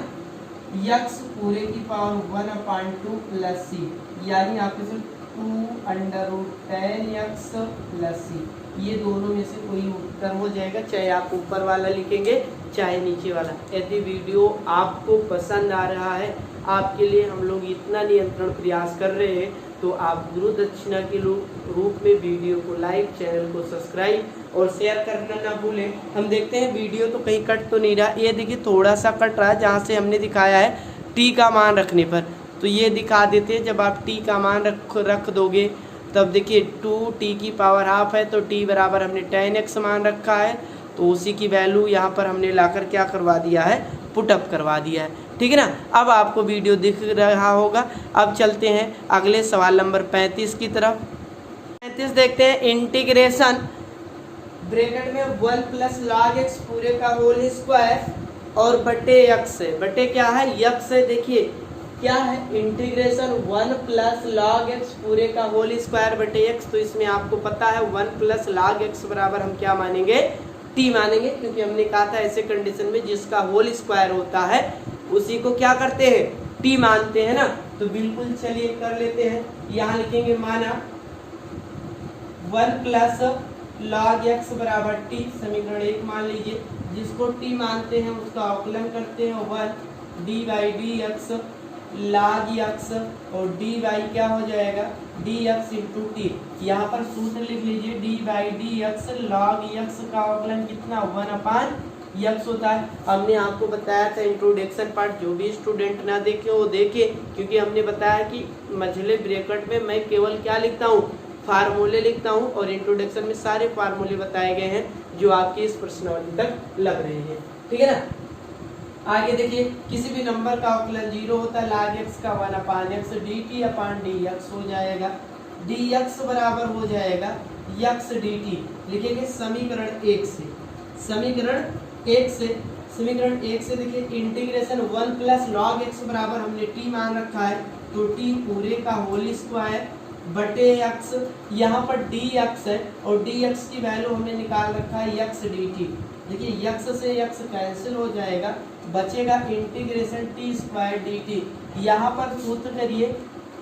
x पूरे की पावर 1 अपान 2 प्लस c, यानी आपके से 2√tan x प्लस c। ये दोनों में से कोई उत्तर हो जाएगा, चाहे आप ऊपर वाला लिखेंगे चाहे नीचे वाला। यदि वीडियो आपको पसंद आ रहा है, आपके लिए हम लोग इतना नियंत्रण प्रयास कर रहे हैं, तो आप गुरु दक्षिणा के रूप में वीडियो को लाइक, चैनल को सब्सक्राइब और शेयर करना ना भूलें। हम देखते हैं वीडियो तो कहीं कट तो नहीं रहा, ये देखिए थोड़ा सा कट रहा है जहाँ से हमने दिखाया है टी का मान रखने पर, तो ये दिखा देते हैं। जब आप टी का मान रख दोगे तब देखिए 2t की पावर हाफ है, तो t बराबर हमने 10x मान रखा है, तो उसी की वैल्यू यहाँ पर हमने लाकर क्या करवा दिया है, पुटअप करवा दिया है। ठीक है ना, अब आपको वीडियो दिख रहा होगा। अब चलते हैं अगले सवाल नंबर 35 की तरफ। 35 देखते हैं, इंटीग्रेशन ब्रैकेट में 1 प्लस log x पूरे का होल स्क्वायर और बटे x है, बटे क्या है, x है। देखिए क्या है, इंटीग्रेशन 1 प्लस log x पूरे का होल स्क्वायर बटे x, तो इसमें आपको पता है 1 प्लस log x बराबर हम क्या मानेंगे, t मानेंगे, क्योंकि हमने कहा था ऐसे कंडीशन में जिसका होल स्क्वायर होता है उसी को क्या करते हैं, t मानते हैं ना। तो बिल्कुल चलिए कर लेते हैं, यहाँ लिखेंगे माना 1 प्लस log x बराबर t, समीकरण 1 मान लीजिए। जिसको t मानते हैं उसका अवकलन करते हैं 1 D by d x log x, और डी बाई क्या हो जाएगा, डी एक्स इंटू टी। यहाँ पर सूत्र लिख लीजिए, D by d x log x का अवकलन कितना, 1/x होता है। हमने आपको बताया था इंट्रोडक्शन पार्ट, जो भी स्टूडेंट ना देखे वो देखे, क्योंकि हमने बताया कि मझले ब्रैकेट में मैं केवल क्या लिखता हूँ, फार्मूले लिखता हूँ, और इंट्रोडक्शन में सारे फार्मूले बताए गए हैं जो आपकी इस प्रश्नावली तक लग रहे हैं। ठीक है ना, आगे देखिए, किसी भी नंबर का अवकलन 0 होता है, log x का 1/x dt अपान dx हो जाएगा, dx बराबर हो जाएगा x dt। लिखेंगे समीकरण 1 से, समीकरण 1 से, समीकरण 1 से देखिए इंटीग्रेशन 1 प्लस log x बराबर हमने t मान रखा है, तो t पूरे का होल स्क्वायर बटे x, यहाँ पर dx है और dx की वैल्यू हमने निकाल रखा है x dt। देखिए x से x कैंसिल हो जाएगा, बचेगा इंटीग्रेशन t स्क्वायर dt। यहाँ पर सूत्र करिए,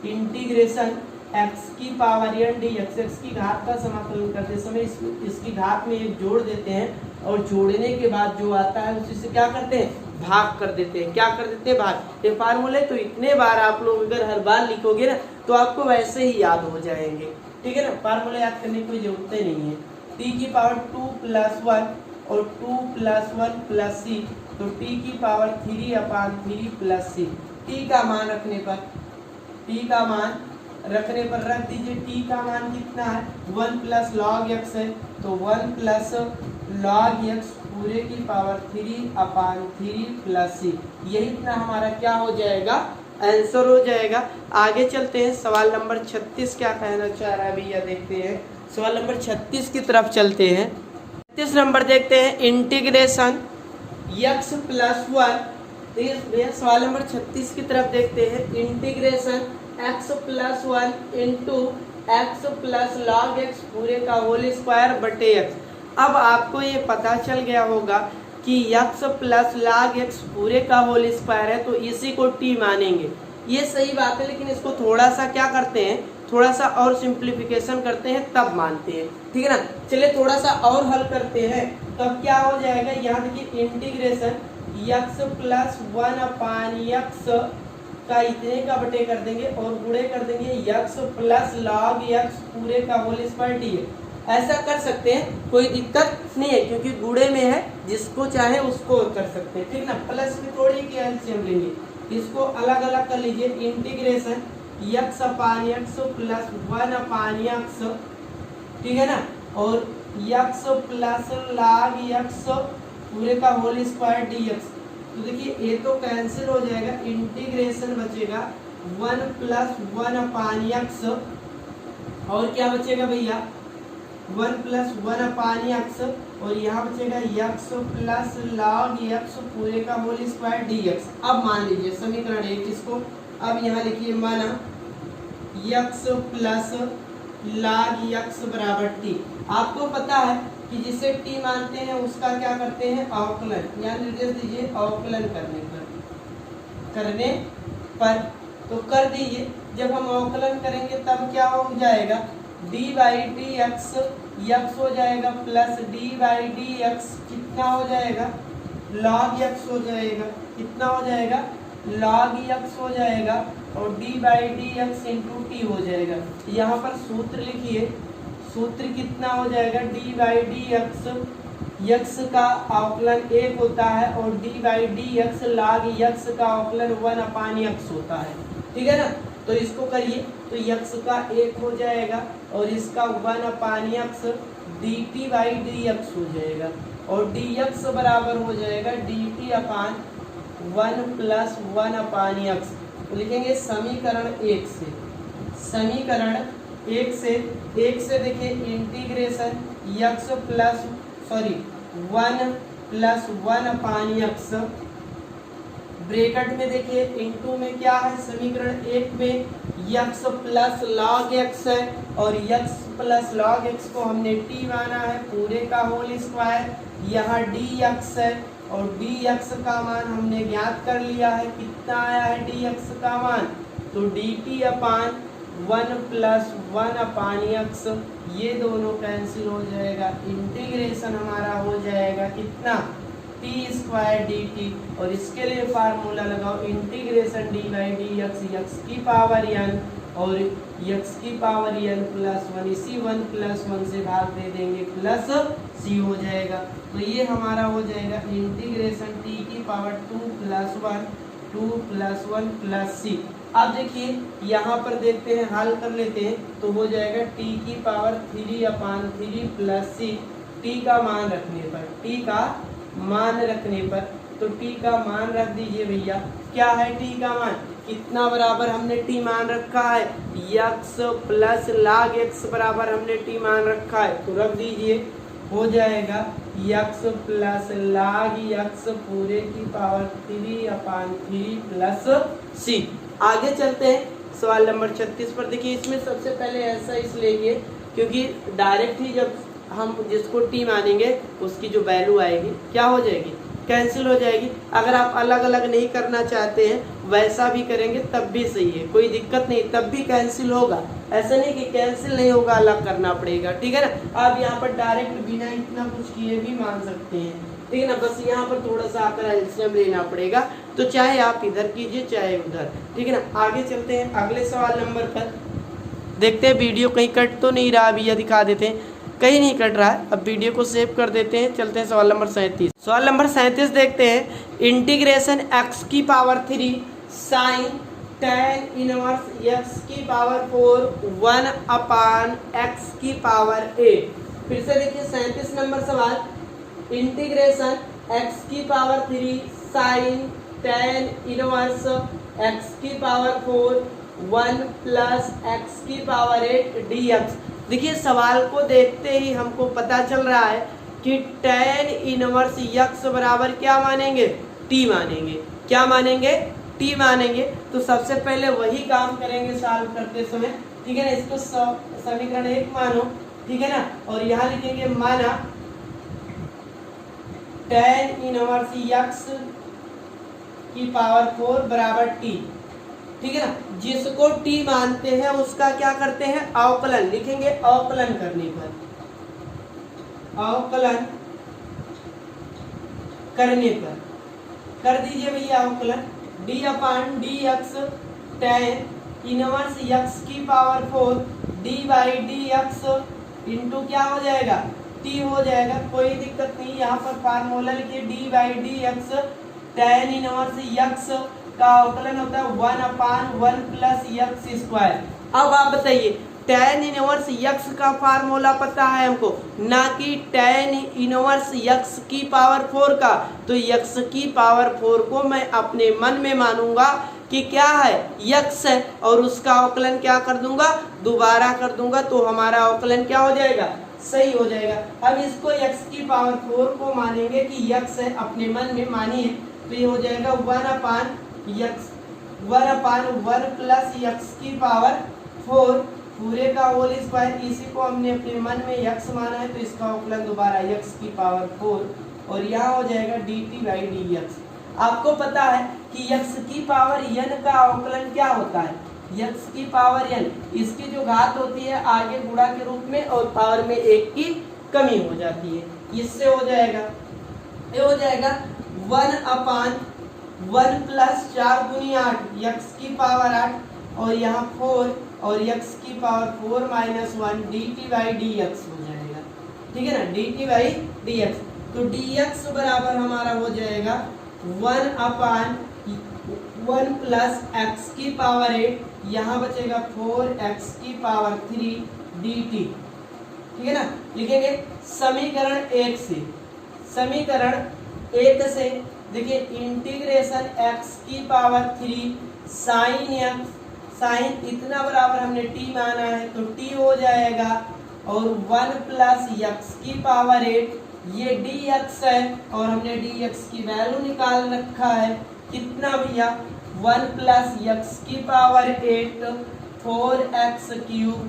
इंटीग्रेशन x की पावर n dx, x की घात का समाकलन करते समय इसकी घात में एक जोड़ देते हैं, और जोड़ने के बाद जो आता है उसी से क्या करते हैं, भाग कर देते हैं। क्या कर देते हैं, भाग। ये फार्मूले तो इतने बार आप लोग अगर हर बार लिखोगे ना तो आपको वैसे ही याद हो जाएंगे। ठीक है ना, फार्मूले याद करने की कोई जरूरत नहीं है। t की पावर 2 प्लस 1 और 2 प्लस 1 प्लस c, तो t की पावर 3/3 प्लस c। t का मान रखने पर, t का मान रखने पर रख दीजिए, t का मान कितना है, 1 प्लस log x है, तो 1 प्लस log x पूरे की पावर 3/3 प्लस c। यही इतना हमारा क्या हो जाएगा, आंसर हो जाएगा। आगे चलते हैं, सवाल नंबर 36 क्या कहना चाह रहा है भैया, देखते हैं। सवाल नंबर 36 की तरफ चलते हैं। 36 नंबर देखते हैं, इंटीग्रेशन x प्लस 1। भैया सवाल नंबर 36 की तरफ देखते हैं, integration x plus 1 into x plus log x पूरे का होल स्क्वायर बटे x। अब आपको ये पता चल गया होगा कि x प्लस log x पूरे का होल स्क्वायर है, तो इसी को t मानेंगे। ये सही बात है, लेकिन इसको थोड़ा सा क्या करते हैं, थोड़ा सा और सिंप्लीफिकेशन करते हैं तब मानते हैं। ठीक है ना, चलिए थोड़ा सा और हल करते हैं, तब क्या हो जाएगा। यहाँ देखिए इंटीग्रेशन x प्लस 1/x का इतने का बटे कर देंगे और गुणे कर देंगे x प्लस log x पूरे का होल स्क्वायर dx। ऐसा कर सकते हैं, कोई दिक्कत नहीं है, क्योंकि गुणे में है, जिसको चाहे उसको कर सकते हैं। ठीक ना, प्लस में थोड़ी की एलसीएम लेंगे, इसको अलग अलग कर लीजिए। इंटीग्रेशन x/x प्लस 1/x, ठीक है ना, और x प्लस log x पूरे का होल स्क्वायर dx। तो देखिए ये तो कैंसिल हो जाएगा, इंटीग्रेशन बचेगा 1 प्लस 1/x, और क्या बचेगा भैया, 1 प्लस 1/x, और यहाँ बचेगा x प्लस log x पूरे का होल स्क्वायर dx। अब मान लीजिए समीकरण 1 इसको, अब यहाँ लिखिए माना x प्लस log x बराबर t। आपको पता है कि जिसे t मानते हैं उसका क्या करते हैं, अवकलन, यहाँ निर्देश दीजिए अवकलन करने पर, तो कर दीजिए। जब हम अवकलन करेंगे तब क्या हो जाएगा, d बाई डी एक्स हो जाएगा plus d by d x कितना हो जाएगा, log x हो जाएगा, कितना हो जाएगा, log x हो जाएगा और d by d x into t हो जाएगा। यहाँ पर सूत्र लिखिए, सूत्र कितना हो जाएगा, d by d x, x का अवकलन 1 होता है और d by d x log x का अवकलन 1/x होता है, ठीक है ना। तो इसको करिए तो यक्स का 1 हो जाएगा और इसका 1/x dt by d x हो जाएगा और dx बराबर हो जाएगा dt अपान 1 प्लस 1/x। तो लिखेंगे समीकरण 1 से, समीकरण 1 से देखिए integration x plus 1 plus 1/x bracket में देखिए इनटू में क्या है, समीकरण 1 में x प्लस लॉग x है और x प्लस लॉग x को हमने t माना है पूरे का होल स्क्वायर, यहाँ dx है और dx का मान हमने ज्ञात कर लिया है, कितना आया है dx का मान, तो dt अपान 1 प्लस 1/x, ये दोनों कैंसिल हो जाएगा, इंटीग्रेशन हमारा हो जाएगा कितना, टी स्क्वायर डी टी, और इसके लिए फार्मूला लगाओ integration D by d x, x की पावर एन और एक्स की पावर एन प्लस 1, इसी 1 प्लस 1 से भाग दे देंगे प्लस सी हो जाएगा। तो ये हमारा हो जाएगा इंटीग्रेशन टी की पावर 2 प्लस 1 प्लस सी। अब देखिए यहाँ पर देखते हैं, हल कर लेते हैं, तो हो जाएगा टी की पावर 3/3 प्लस सी, टी का मान रखने पर, टी का मान रखने पर, तो t का मान रख दीजिए भैया, क्या है t का मान, कितना बराबर हमने t मान रखा है, x प्लस log x बराबर हमने t मान रखा है, तो रख दीजिए, हो जाएगा x प्लस log x पूरे की पावर 3/3 प्लस c। आगे चलते हैं सवाल नंबर 36 पर। देखिए इसमें सबसे पहले ऐसा इसलिए क्योंकि डायरेक्ट ही जब हम जिसको t मानेंगे उसकी जो वैल्यू आएगी क्या हो जाएगी, कैंसिल हो जाएगी। अगर आप अलग अलग नहीं करना चाहते हैं वैसा भी करेंगे तब भी सही है, कोई दिक्कत नहीं, तब भी कैंसिल होगा, ऐसा नहीं कि कैंसिल नहीं होगा, अलग करना पड़ेगा, ठीक है ना। आप यहाँ पर डायरेक्ट बिना इतना कुछ किए भी मान सकते हैं, ठीक है ना, बस यहाँ पर थोड़ा सा आकर एलसीएम लेना पड़ेगा, तो चाहे आप इधर कीजिए चाहे उधर, ठीक है ना। आगे चलते हैं अगले सवाल नंबर पर, देखते हैं वीडियो कहीं कट तो नहीं रहा, भैया दिखा देते हैं, कहीं नहीं कट रहा है। अब वीडियो को सेव कर देते हैं, चलते हैं सवाल नंबर 37। सवाल नंबर 37 देखते हैं, इंटीग्रेशन x की power 3 sine tan inverse x की पावर 4 1/x की पावर 8। फिर से देखिए 37 नंबर सवाल, इंटीग्रेशन x की power 3 sine tan inverse x की पावर 4 1 प्लस x की पावर 8 dx। देखिए सवाल को देखते ही हमको पता चल रहा है कि tan इनवर्स x बराबर क्या मानेंगे, t मानेंगे, क्या मानेंगे, t मानेंगे। तो सबसे पहले वही काम करेंगे सॉल्व करते समय, ठीक है ना। इसको समीकरण 1 मानो, ठीक है ना, और यहाँ लिखेंगे माना tan इनवर्स x की पावर 4 बराबर t, ठीक है ना। जिसको t मानते हैं उसका क्या करते हैं, अवकलन लिखेंगे, अवकलन करने पर, अवकलन करने पर कर दीजिए भैया अवकलन, d/dx tan इनवर्स x की power 4 d by d x into क्या हो जाएगा, t हो जाएगा, कोई दिक्कत नहीं। यहाँ पर फार्मूला लिखिए d by d x tan inverse x का अवकलन होता है 1/1 प्लस एक्स स्क्वायर। अब आप बताइए tan इनवर्स x का फार्मूला पता है हमको, ना कि tan इनवर्स x की पावर 4 का। तो x की पावर 4 को मैं अपने मन में मानूंगा कि क्या है, x है, और उसका अवकलन क्या कर दूंगा, दोबारा कर दूंगा, तो हमारा अवकलन क्या हो जाएगा, सही हो जाएगा। अब इसको x की पावर 4 को मानेंगे कि x है, अपने मन में मानिए, तो ये हो जाएगा 1/1 प्लस x की पावर 4 पूरे का होल स्क्वायर। इसी को हमने अपने मन में x माना है, तो इसका अवकलन दोबारा x की पावर 4 और यहाँ हो जाएगा dt बाई डी एक्स। आपको पता है कि x की पावर n का अवकलन क्या होता है, x की पावर n, इसकी जो घात होती है आगे गुणा के रूप में और पावर में 1 की कमी हो जाती है। इससे हो जाएगा, ये हो जाएगा 1/, 1 प्लस 4 दूनी 8 x की पावर 8 और यहाँ 4 और x की power 4 minus 1 dt by d x हो जाएगा। ठीक है ना, dt बाई डी एक्स। तो dx बराबर हमारा हो जाएगा 1 प्लस x की पावर 8, यहाँ बचेगा 4x की पावर 3 dt। ठीक है ना, लिखेंगे समीकरण 1 से। समीकरण 1 से देखिए इंटीग्रेशन x की पावर 3 साइन x, साइन इतना बराबर हमने t माना है तो t हो जाएगा, और 1 प्लस x की पावर 8 ये dx है और हमने dx की वैल्यू निकाल रखा है कितना भैया 1 प्लस x की पावर 8 4x क्यूब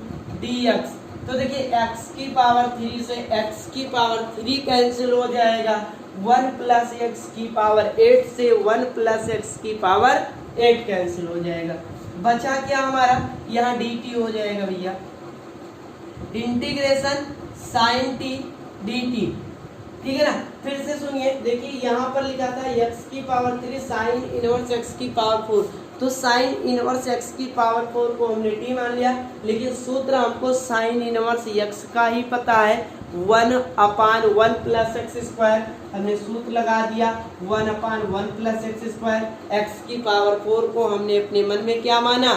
dx। तो देखिए x की पावर 3 से x की पावर 3 कैंसिल हो जाएगा, 1 प्लस x की पावर 8 से 1 प्लस x की पावर 8 कैंसिल हो जाएगा। बचा क्या हमारा, यहाँ dt हो जाएगा भैया, इंटीग्रेशन साइन t dt। ठीक है ना, फिर से सुनिए, देखिए यहाँ पर लिखा था x की पावर 3 साइन इनवर्स x की पावर 4, तो साइन इनवर्स x की पावर 4 को हमने t मान लिया, लेकिन सूत्र हमको साइन इनवर्स x का ही पता है 1/1 प्लस एक्स स्क्वायर, हमने सूत्र लगा दिया 1/1 प्लस एक्स स्क्वायर। x की पावर 4 को हमने अपने मन में क्या माना,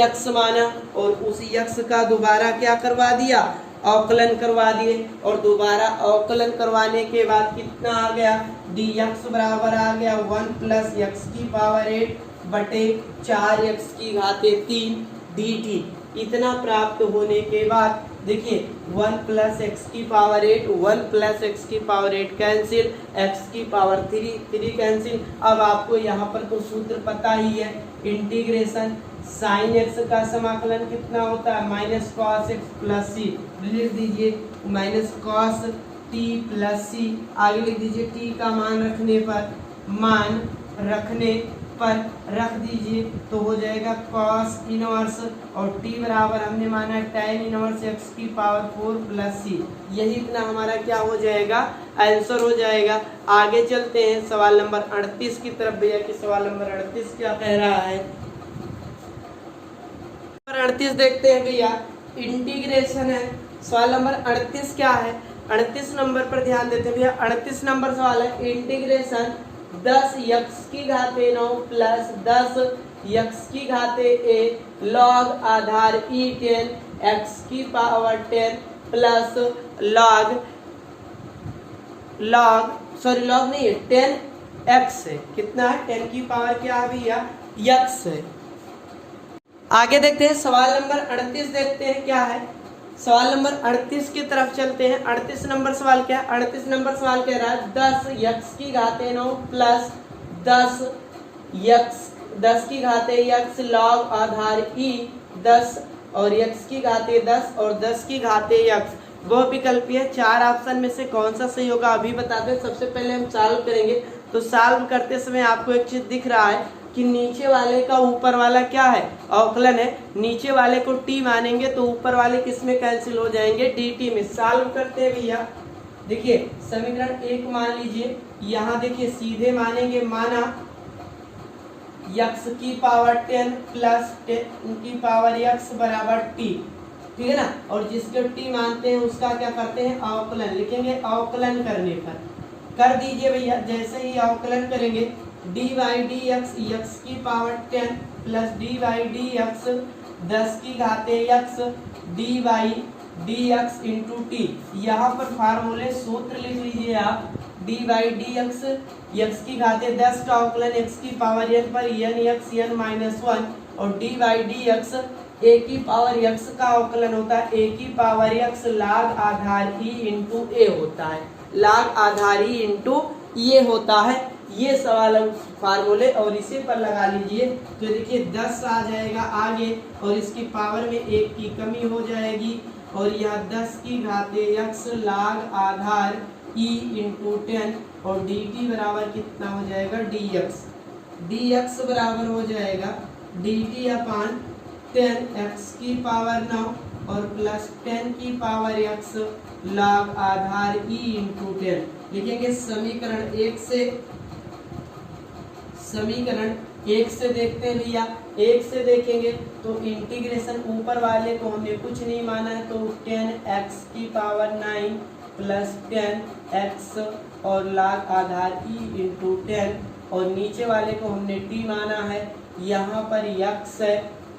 x माना, और उसी x का दोबारा क्या करवा दिया, अवकलन करवा दिए, और दोबारा अवकलन करवाने के बाद कितना आ गया, dx बराबर आ गया 1 प्लस x की पावर 8 बटे 4x की घाते 3 dt। इतना प्राप्त होने के बाद देखिए 1 प्लस एक्स की पावर 8, 1 प्लस एक्स की पावर 8 कैंसिल, x की पावर 3 कैंसिल। अब आपको यहाँ पर तो सूत्र पता ही है, इंटीग्रेशन साइन एक्स का समाकलन कितना होता है, माइनस कॉस एक्स प्लस सी, लिख दीजिए माइनस कॉस टी प्लस सी, आगे लिख दीजिए टी का मान रखने पर रख दीजिए तो हो जाएगा कॉस इनवर्स, और t बराबर हमने माना tan इनवर्स x की पावर 4 प्लस सी। यही इतना हमारा क्या हो जाएगा, आंसर हो जाएगा। आगे चलते हैं सवाल नंबर 38 की तरफ भैया, कि सवाल नंबर 38 क्या कह रहा है। 38 देखते हैं भैया, इंटीग्रेशन है। सवाल नंबर 38 क्या है, 38 नंबर पर ध्यान देते हैं भैया। 38 नंबर सवाल है, इंटीग्रेशन 10x की घाते 9 प्लस 10x की घाते a log Aadhaar e10 x की पावर 10 प्लस लॉग नहीं है 10x है, कितना है 10 की पावर क्या है भैया x है। आगे देखते हैं सवाल नंबर 38 देखते हैं क्या है। सवाल नंबर 38 की तरफ चलते हैं। 38 नंबर सवाल क्या है, 38 नंबर सवाल कह रहा है 10x की घाते 9 प्लस 10 की घाते x लॉग आधार e 10 और x की घाते 10 और 10 की घाते x। वह विकल्प है, 4 ऑप्शन में से कौन सा सही होगा अभी बता दें। सबसे पहले हम सॉल्व करेंगे, तो सॉल्व करते समय आपको एक चीज दिख रहा है कि नीचे वाले का ऊपर वाला क्या है, अवकलन है। नीचे वाले को t मानेंगे तो ऊपर वाले किस में कैंसिल हो जाएंगे, dt में। सॉल्व करते हैं भैया, देखिए समीकरण 1 मान लीजिए, यहाँ देखिए सीधे मानेंगे, माना x की पावर 10 प्लस 10 की पावर x बराबर t, ठीक है ना। और जिसके t मानते हैं उसका क्या करते हैं, अवकलन लिखेंगे। अवकलन करने पर कर दीजिए भैया, जैसे ही अवकलन करेंगे d by d x, x की power 10 plus d by d x 10 की घाते x d by d x into t. यहाँ पर फार्मूले सूत्र लिख लीजिए आप, d by d x, x की घाते 10 का अवकलन x की पावर n पर n x n माइनस 1, और d by d x a की पावर x का अवकलन होता है a की पावर x लाग आधार e इंटू a होता है, लाग आधार e इंटू ये होता है। ये सवाल फार्मूले और इसी पर लगा लीजिए, तो देखिए 10 आ जाएगा आगे, और इसकी पावर में 1 की कमी हो जाएगी, और यह 10 की घाते x लाग आधार e इंटू 10, और dt बराबर कितना हो जाएगा dx। dx बराबर हो जाएगा dt अपान 10 x की पावर 9 और प्लस 10 की पावर x लॉग आधार e इंटू 10। लिखेंगे समीकरण 1 से, समीकरण 1 से देखते हैं भैया। 1 से देखेंगे तो इंटीग्रेशन ऊपर वाले को हमने कुछ नहीं माना है, तो 10x⁹ प्लस 10x और log आधार e इंटू 10, और नीचे वाले को हमने t माना है, यहाँ पर x है,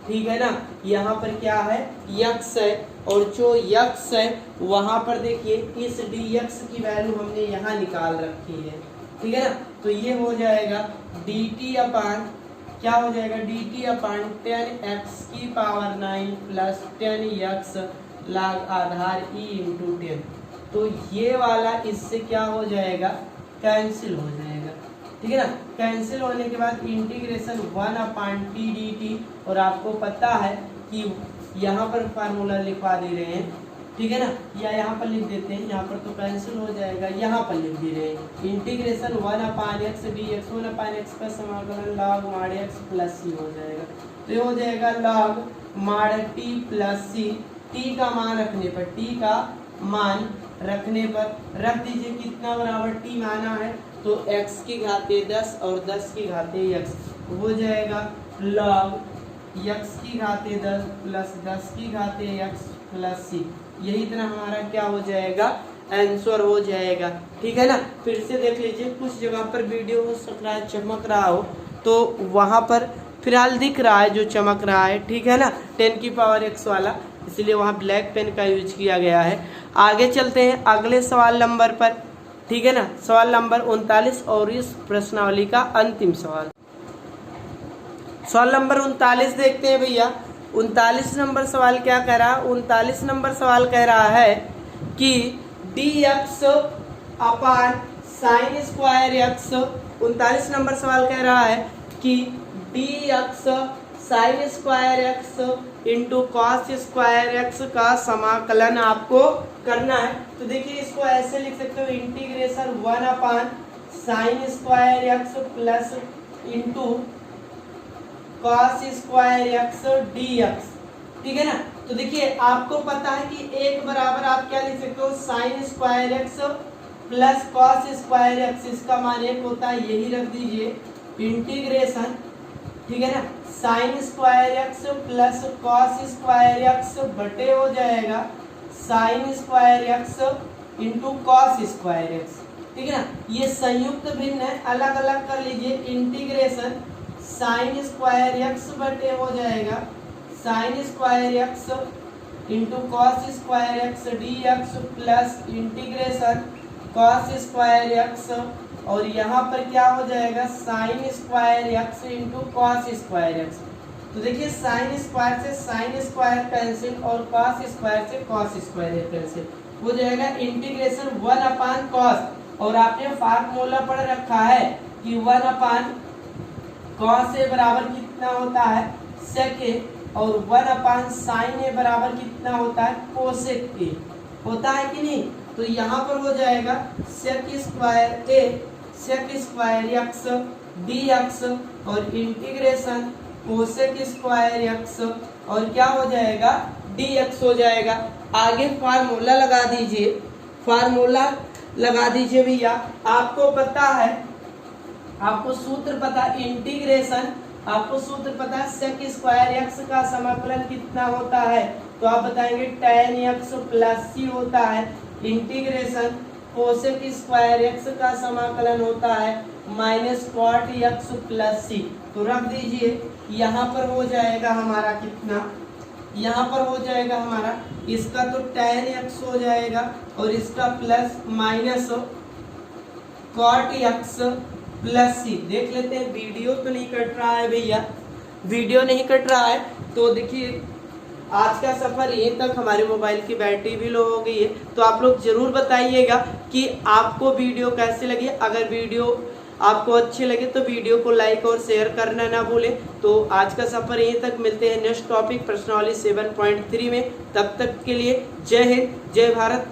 ठीक है ना, यहाँ पर क्या है x है, और जो x है वहाँ पर देखिए इस dx की वैल्यू हमने यहाँ निकाल रखी है, ठीक है ना। तो ये हो जाएगा dt अपान क्या हो जाएगा dt अपान 10x⁹ प्लस 10x log आधार e इंटू 10। तो ये वाला इससे क्या हो जाएगा कैंसिल हो जाएगा, ठीक है ना। कैंसिल होने के बाद इंटीग्रेशन 1/t dt, और आपको पता है कि यहाँ पर फार्मूला लिखवा दे रहे हैं, ठीक है ना, या यहाँ पर लिख देते हैं, यहाँ पर तो कैंसिल हो जाएगा, यहाँ पर लिख दे रहे हैं इंटीग्रेशन 1/x dx 1/x का समाकलन log mod x plus c हो जाएगा। तो ये हो जाएगा log mod t plus c, t का मान रखने पर, t का मान रखने पर रख दीजिए कितना बराबर t माना है, तो x की घाते 10 और 10 की घाते x हो जाएगा log x की घाते 10 प्लस 10 की घाते x प्लस c। यही इतना हमारा क्या हो जाएगा आंसर हो जाएगा, ठीक है ना। फिर से देख लीजिए, कुछ जगह पर वीडियो हो सकता है चमक रहा हो, तो वहाँ पर फिलहाल दिख रहा है जो चमक रहा है, ठीक है ना, 10⁻x वाला, इसलिए वहाँ ब्लैक पेन का यूज किया गया है। आगे चलते हैं अगले सवाल नंबर पर, ठीक है ना, सवाल नंबर 39 और इस प्रश्नावली का अंतिम सवाल। सवाल नंबर 39 देखते हैं भैया। 39 नंबर सवाल क्या कह रहा है, 39 नंबर सवाल कह रहा है कि dx अपान साइन स्क्वायर x। 39 नंबर सवाल कह रहा है कि dx sine square x into cos square x का समाकलन आपको करना है। तो देखिए इसको ऐसे लिख सकते हो इंटीग्रेशन 1/साइन square x plus into cos square x dx, ठीक है ना। तो देखिए आपको पता है कि एक बराबर आप क्या लिख सकते हो sine square x plus cos square x, इसका मान एक होता है, यही रख दीजिए इंटीग्रेशन, ठीक है ना, sine square x plus cos square x बटे हो जाएगा sine square x into cos square x, ठीक है ना। ये संयुक्त भिन्न है, अलग अलग कर लीजिए, इंटीग्रेशन साइन स्क्वायर x बटे हो जाएगा sine square x into cos square x dx plus integration cos square x, और यहाँ पर क्या हो जाएगा sine square x into cos square x। तो देखिए साइन स्क्वायर से साइन स्क्वायर कैंसिल और कॉस स्क्वायर से कॉस स्क्वायर कैंसिल हो जाएगा इंटीग्रेशन 1/cos, और आपने फार्मूला पढ़ रखा है कि 1/cos a बराबर कितना होता है sec a, और 1/sin a बराबर कितना होता है cosec a, होता है कि नहीं। तो यहाँ पर हो जाएगा sec square a sec square x dx और इंटीग्रेशन cosec स्क्वायर x, और क्या हो जाएगा dx हो जाएगा। आगे फार्मूला लगा दीजिए, फार्मूला लगा दीजिए भैया। आपको पता है, आपको सूत्र पता इंटीग्रेशन, आपको सूत्र पता है sec स्क्वायर x का समाकलन कितना होता है, तो आप बताएंगे tan x प्लस c होता है, इंटीग्रेशन cosec स्क्वायर x का समाकलन होता है minus cot x plus c। तो रख दीजिए, यहाँ पर हो जाएगा हमारा कितना, यहाँ पर हो जाएगा हमारा इसका तो tan x हो जाएगा और इसका plus minus cot x plus c। देख लेते हैं, वीडियो तो नहीं कट रहा है भैया, वीडियो नहीं कट रहा है। तो देखिए आज का सफ़र यहीं तक, हमारे मोबाइल की बैटरी भी लो हो गई है। तो आप लोग ज़रूर बताइएगा कि आपको वीडियो कैसे लगी। अगर वीडियो आपको अच्छी लगे तो वीडियो को लाइक और शेयर करना ना भूलें। तो आज का सफ़र यहीं तक, मिलते हैं नेक्स्ट टॉपिक प्रश्नावली 7.3 में। तब तक के लिए जय हिंद, जय भारत।